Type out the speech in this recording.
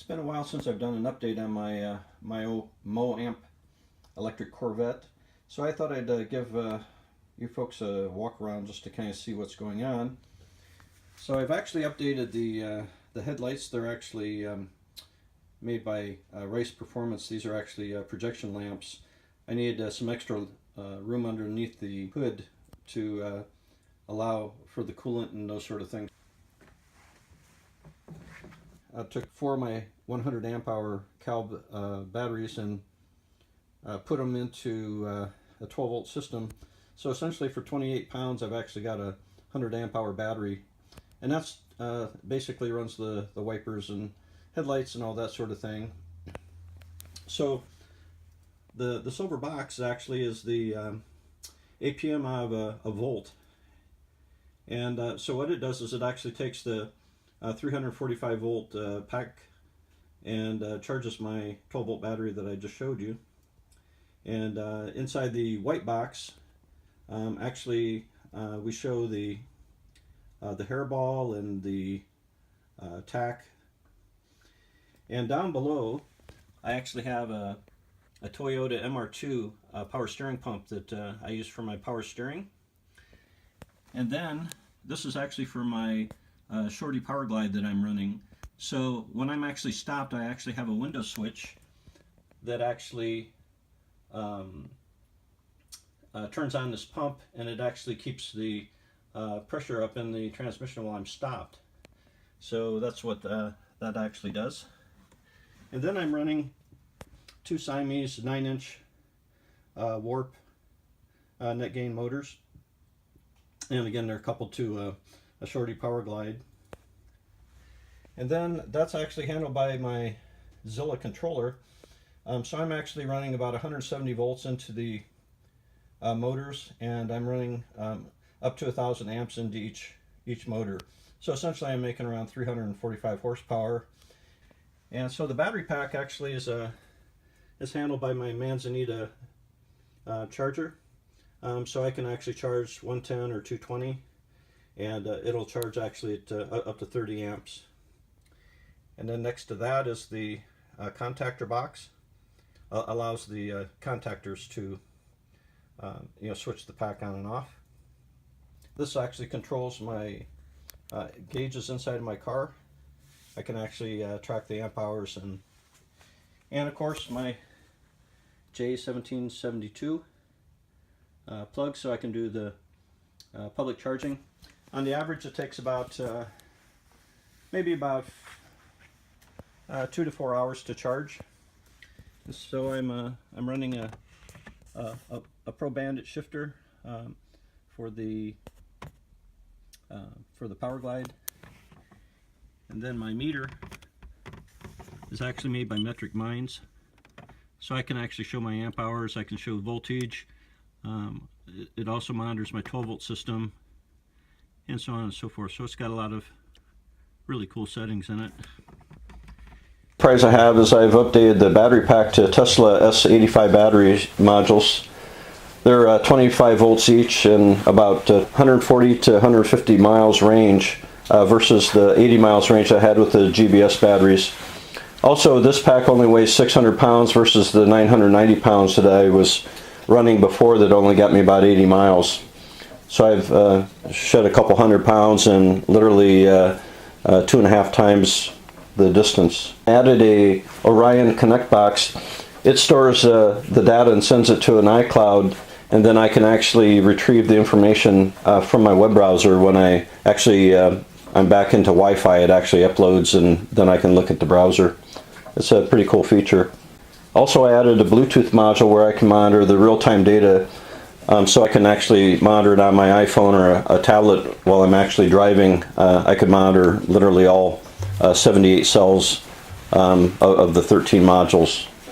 been a while since I've done an update on my my Mo-Amp Electric Corvette, so I thought I'd give you folks a walk around just to kind of see what's going on. So I've actually updated the headlights. They're actually made by Race Performance. These are actually projection lamps. I needed some extra room underneath the hood to allow for the coolant and those sort of things. I took 4 of my 100 amp hour Cal batteries and put them into a 12 volt system. So essentially for 28 pounds I've actually got a 100 amp hour battery, and that's basically runs the wipers and headlights and all that sort of thing. So the silver box actually is the APM of a volt, and so what it does is it actually takes the 345 volt pack and charges my 12 volt battery that I just showed you. And inside the white box, actually we show the hairball and the tack. And down below, I actually have a Toyota MR2 power steering pump that I use for my power steering. And then this is actually for my Shortie Powerglide that I'm running. So when I'm actually stopped, I actually have a window switch that actually turns on this pump, and it actually keeps the pressure up in the transmission while I'm stopped. So that's what that actually does. And then I'm running 2 Siamese 9-inch warp Netgain motors, and again they're coupled to a Shortie Powerglide. And then that's actually handled by my Zilla controller. So I'm actually running about 170 volts into the motors, and I'm running up to 1,000 amps into each motor. So essentially I'm making around 345 horsepower. And so the battery pack actually is handled by my Manzanita charger. So I can actually charge 110 or 220, and it'll charge actually at up to 30 amps. And then next to that is the contactor box. Allows the contactors to switch the pack on and off. This actually controls my gauges inside of my car. I can actually track the amp hours, and of course my J1772 plug, so I can do the public charging. On the average, it takes about maybe about 2 to 4 hours to charge. So I'm running a Pro Bandit shifter for the Powerglide, and then my meter is actually made by Metric Minds, so I can actually show my amp hours. I can show voltage. It also monitors my 12 volt system, and so on and so forth. So it's got a lot of really cool settings in it. Surprise I have is I've updated the battery pack to Tesla S85 battery modules. They're 25 volts each and about 140 to 150 miles range versus the 80 miles range I had with the GBS batteries. Also, this pack only weighs 600 pounds versus the 990 pounds that I was running before that only got me about 80 miles. So I've shed a couple hundred pounds and literally 2.5 times the distance. Added a Orion Connect box. It stores the data and sends it to an iCloud, and then I can actually retrieve the information from my web browser. When I actually I'm back into Wi-Fi, it actually uploads, and then I can look at the browser. It's a pretty cool feature. Also, I added a Bluetooth module where I can monitor the real-time data, so I can actually monitor it on my iPhone or a tablet while I'm actually driving. I could monitor literally all 78 cells of the 13 modules.